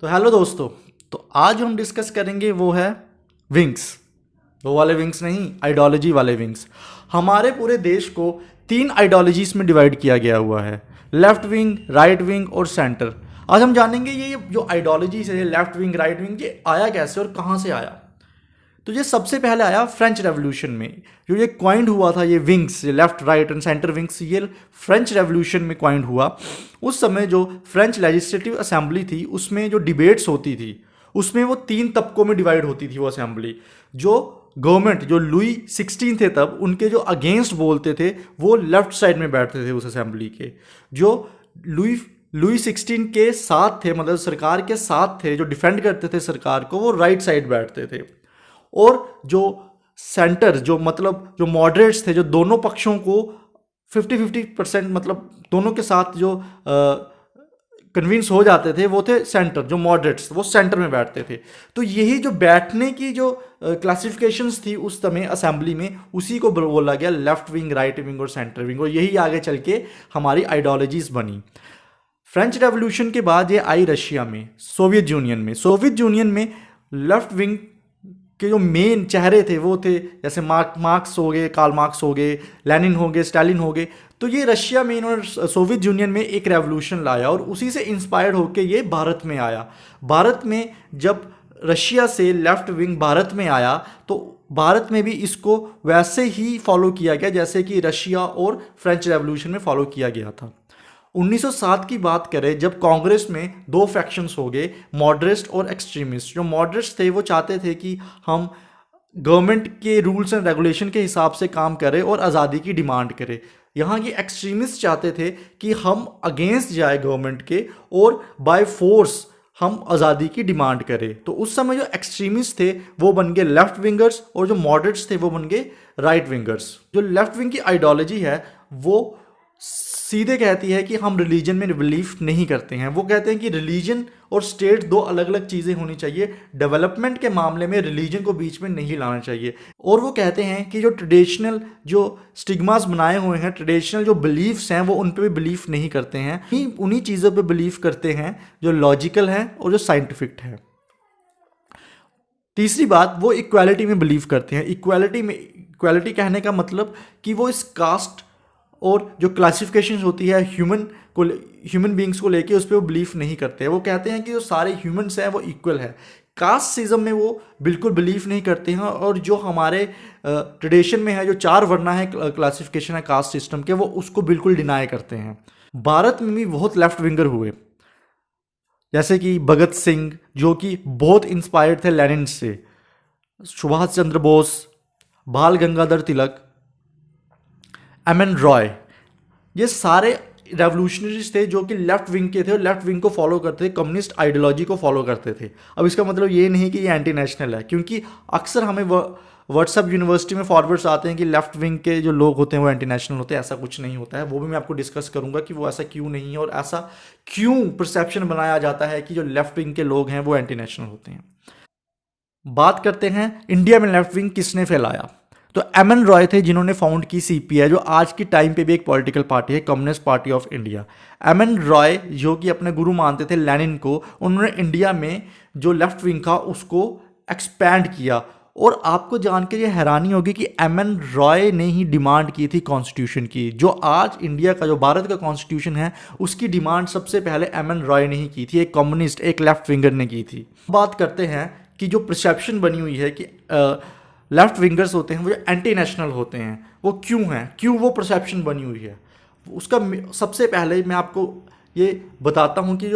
तो हेलो दोस्तों। तो आज हम डिस्कस करेंगे वो है विंग्स। वो वाले विंग्स नहीं, आइडियोलॉजी वाले विंग्स। हमारे पूरे देश को तीन आइडियोलॉजीज में डिवाइड किया गया हुआ है, लेफ्ट विंग, राइट विंग और सेंटर। आज हम जानेंगे ये जो आइडियोलॉजीज है, लेफ्ट विंग, राइट विंग, ये आया कैसे और कहाँ से आया। तो ये सबसे पहले आया फ्रेंच रेवोल्यूशन में। जो ये क्वाइंड हुआ था, ये wings, left right and centre wings, ये फ्रेंच रेवोल्यूशन में क्वाइंड हुआ। उस समय जो फ्रेंच लेजिस्लेटिव असेंबली थी, उसमें जो डिबेट्स होती थी, उसमें वो तीन तबकों में डिवाइड होती थी वो असेंबली। जो गवर्नमेंट, जो लुई 16 थे तब, उनके जो अगेंस्ट बोलते थे वो लेफ्ट साइड में बैठते थे उस असेंबली के। जो लुई लुई 16 के साथ थे, मतलब सरकार के साथ थे, जो डिफेंड करते थे सरकार को, वो राइट साइड बैठते थे। और जो सेंटर, जो मतलब जो मॉडरेट्स थे, जो दोनों पक्षों को 50-50% मतलब दोनों के साथ जो कन्विंस हो जाते थे, वो थे सेंटर। जो मॉडरेट्स, वो सेंटर में बैठते थे। तो यही जो बैठने की जो क्लासिफिकेशंस थी उस समय असेंबली में, उसी को बोला गया लेफ्ट विंग, राइट विंग और सेंटर विंग। और यही आगे चल के हमारी आइडियोलॉजीज बनी। फ्रेंच रेवोल्यूशन के बाद ये आई रशिया में, सोवियत यूनियन में। सोवियत यूनियन में लेफ्ट विंग के जो मेन चेहरे थे वो थे, जैसे मार्क्स हो गए, कार्ल मार्क्स हो गए, लेनिन हो गए, स्टालिन हो गए। तो ये रशिया में इन्होंने सोवियत यूनियन में एक रेवोल्यूशन लाया और उसी से इंस्पायर्ड होकर ये भारत में आया। भारत में जब रशिया से लेफ्ट विंग भारत में आया, तो भारत में भी इसको वैसे ही फॉलो किया गया जैसे कि रशिया और फ्रेंच रेवोल्यूशन में फॉलो किया गया था। 1907 की बात करें, जब कांग्रेस में दो फैक्शंस हो गए, मॉडरेट और एक्सट्रीमिस्ट। जो मॉडरेट्स थे वो चाहते थे कि हम गवर्नमेंट के रूल्स एंड रेगुलेशन के हिसाब से काम करें और आज़ादी की डिमांड करें। यहाँ के एक्सट्रीमिस्ट चाहते थे कि हम अगेंस्ट जाए गवर्नमेंट के और बाय फोर्स हम आज़ादी की डिमांड करें। तो उस समय जो एक्सट्रीमिस्ट थे वो बन गए लेफ्ट विंगर्स और जो मॉडरेट्स थे वो बन गए राइट विंगर्स। जो लेफ्ट विंग की आइडियोलॉजी है वो सीधे कहती है कि हम रिलीजन में बिलीफ नहीं करते हैं। वो कहते हैं कि रिलीजन और स्टेट दो अलग अलग चीज़ें होनी चाहिए। डेवलपमेंट के मामले में रिलीजन को बीच में नहीं लाना चाहिए। और वो कहते हैं कि जो ट्रेडिशनल जो स्टिग्मास बनाए हुए हैं, ट्रेडिशनल जो बिलीफ्स हैं, वो उन पे भी बिलीफ नहीं करते हैं। उन्हीं चीज़ों पे बिलीव करते हैं जो लॉजिकल है और जो साइंटिफिक है। तीसरी बात, वो इक्वालिटी में बिलीव करते हैं। इक्वालिटी कहने का मतलब कि वो इस कास्ट और जो क्लासिफिकेशन होती है ह्यूमन बींग्स को लेके, उस पर वो बिलीफ नहीं करते हैं। वो कहते हैं कि जो सारे ह्यूमंस हैं वो इक्वल है। कास्ट सिज्म में वो बिल्कुल बिलीफ नहीं करते हैं। और जो हमारे ट्रेडिशन में है, जो 4 वर्णा है क्लासिफिकेशन है कास्ट सिस्टम के, वो उसको बिल्कुल डिनाई करते हैं। भारत में भी बहुत लेफ्ट विंगर हुए, जैसे कि भगत सिंह, जो कि बहुत इंस्पायर्ड थे लेनिन से, सुभाष चंद्र बोस, बाल गंगाधर तिलक, एमएन रॉय। ये सारे रेवोल्यूशनरीज थे जो कि लेफ्ट विंग के थे और लेफ्ट विंग को फॉलो करते थे, कम्युनिस्ट आइडियोलॉजी को फॉलो करते थे। अब इसका मतलब ये नहीं कि ये एंटी नेशनल है, क्योंकि अक्सर हमें व्हाट्सएप यूनिवर्सिटी में फॉरवर्ड्स आते हैं कि लेफ्ट विंग के जो लोग होते हैं वो एंटी नेशनल होते हैं। ऐसा कुछ नहीं होता है। वो भी मैं आपको डिस्कस करूंगा कि वो ऐसा क्यों नहीं है और ऐसा क्यों परसेप्शन बनाया जाता है कि जो लेफ्ट विंग के लोग हैं वो एंटी नेशनल होते हैं। बात करते हैं इंडिया में लेफ्ट विंग किसने फैलाया। तो एमएन रॉय थे जिन्होंने फाउंड की सीपीआई, जो आज की टाइम पे भी एक पॉलिटिकल पार्टी है, communist party of India. M N Roy, जो कि अपने गुरु मानते थे लेनिन को, उन्होंने इंडिया में जो लेफ्ट विंग था उसको एक्सपैंड किया। और आपको जान के ये हैरानी होगी कि एमएन रॉय ने ही डिमांड की थी कॉन्स्टिट्यूशन की। जो आज इंडिया का, जो भारत का कॉन्स्टिट्यूशन है, उसकी डिमांड सबसे पहले एमएन रॉय ने ही की थी। एक कम्युनिस्ट, एक लेफ्ट विंगर ने की थी। बात करते हैं कि जो परसेप्शन बनी हुई है कि लेफ्ट विंगर्स होते हैं वो जो एंटी नेशनल होते हैं, वो क्यों हैं, क्यों वो परसेप्शन बनी हुई है। उसका सबसे पहले मैं आपको ये बताता हूँ कि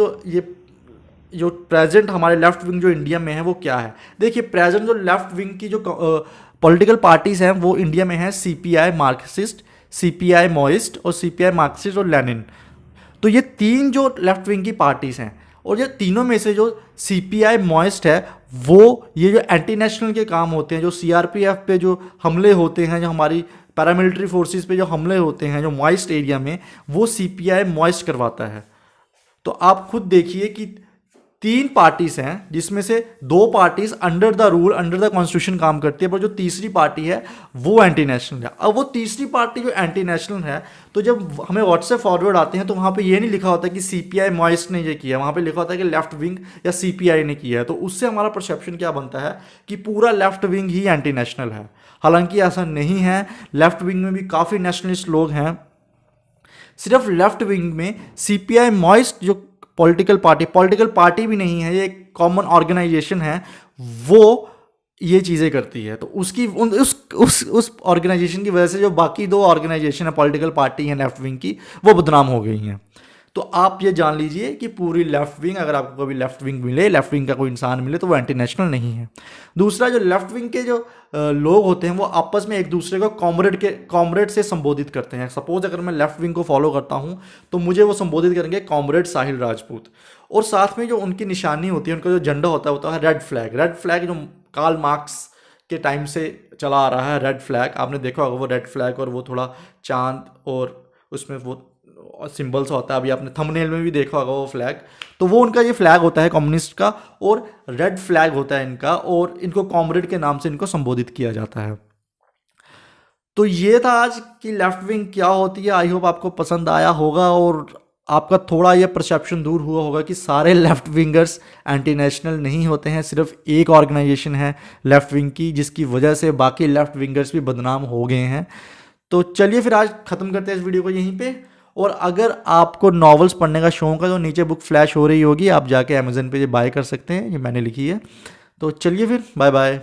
जो प्रेजेंट हमारे लेफ्ट विंग जो इंडिया में है वो क्या है। देखिए, प्रेजेंट जो लेफ्ट विंग की जो पॉलिटिकल पार्टीज हैं वो इंडिया में है सीपीआई मार्क्सिस्ट, सीपीआई माओइस्ट और सीपीआई मार्क्सिस्ट और लेनिन। तो ये 3 जो लेफ्ट विंग की पार्टीज हैं, और ये तीनों में से जो सीपीआई माओइस्ट है, वो ये जो एंटी नेशनल के काम होते हैं, जो सीआरपीएफ पे जो हमले होते हैं, जो हमारी पैरामिलिट्री फोर्सेस पे जो हमले होते हैं जो माओइस्ट एरिया में, वो सीपीआई माओइस्ट करवाता है। तो आप खुद देखिए कि 3 पार्टीज हैं जिसमें से 2 parties under the rule under the constitution काम करती है, पर जो तीसरी पार्टी है वो एंटी नेशनल है। अब वो तीसरी पार्टी जो एंटी नेशनल है, तो जब हमें व्हाट्सएप फॉरवर्ड आते हैं तो वहाँ पे ये नहीं लिखा होता कि सीपीआई मॉइस्ट ने ये किया, वहाँ पे लिखा होता है कि लेफ्ट विंग या सीपीआई ने किया है। तो उससे हमारा परसेप्शन क्या बनता है कि पूरा लेफ्ट विंग ही एंटी नेशनल है। हालांकि ऐसा नहीं है, लेफ्ट विंग में भी काफ़ी नेशनलिस्ट लोग हैं। सिर्फ लेफ्ट विंग में सीपीआई मॉइस्ट जो पॉलिटिकल पार्टी भी नहीं है, ये एक कॉमन ऑर्गेनाइजेशन है, वो ये चीज़ें करती है। तो उसकी उस ऑर्गेनाइजेशन की वजह से जो बाकी 2 ऑर्गेनाइजेशन है, पॉलिटिकल पार्टी हैं लेफ्ट विंग की, वो बदनाम हो गई हैं। तो आप ये जान लीजिए कि पूरी लेफ्ट विंग, अगर आपको कभी लेफ्ट विंग मिले, लेफ्ट विंग का कोई इंसान मिले, तो वो एंटी नेशनल नहीं है। दूसरा, जो लेफ्ट विंग के जो लोग होते हैं वो आपस में एक दूसरे को कॉमरेड से संबोधित करते हैं। सपोज अगर मैं लेफ्ट विंग को फॉलो करता हूँ तो मुझे वो संबोधित करेंगे कॉमरेड साहिल राजपूत, और साथ में जो उनकी निशानी होती है, उनका जो झंडा होता है रेड फ्लैग जो कार्ल मार्क्स के टाइम से चला आ रहा है। रेड फ्लैग आपने देखा होगा, वो रेड फ्लैग और वो थोड़ा चांद और उसमें वो सिंबल्स होता है, अभी आपने थंबनेल में भी देखा होगा वो फ्लैग। तो वो उनका ये फ्लैग होता है कम्युनिस्ट का, और रेड फ्लैग होता है इनका, और इनको कॉमरेड के नाम से इनको संबोधित किया जाता है। तो ये था आज की लेफ्ट विंग क्या होती है। आई होप आपको पसंद आया होगा और आपका थोड़ा ये परसेप्शन दूर हुआ होगा कि सारे लेफ्ट विंगर्स एंटी नेशनल नहीं होते हैं। सिर्फ एक ऑर्गेनाइजेशन है लेफ्ट विंग की जिसकी वजह से बाकी लेफ्ट विंगर्स भी बदनाम हो गए हैं। तो चलिए फिर आज ख़त्म करते हैं इस वीडियो को यहीं पे। और अगर आपको नॉवेल्स पढ़ने का शौक है तो नीचे बुक फ्लैश हो रही होगी, आप जाके अमेजन पे ये बाय कर सकते हैं, ये मैंने लिखी है। तो चलिए फिर, बाय बाय।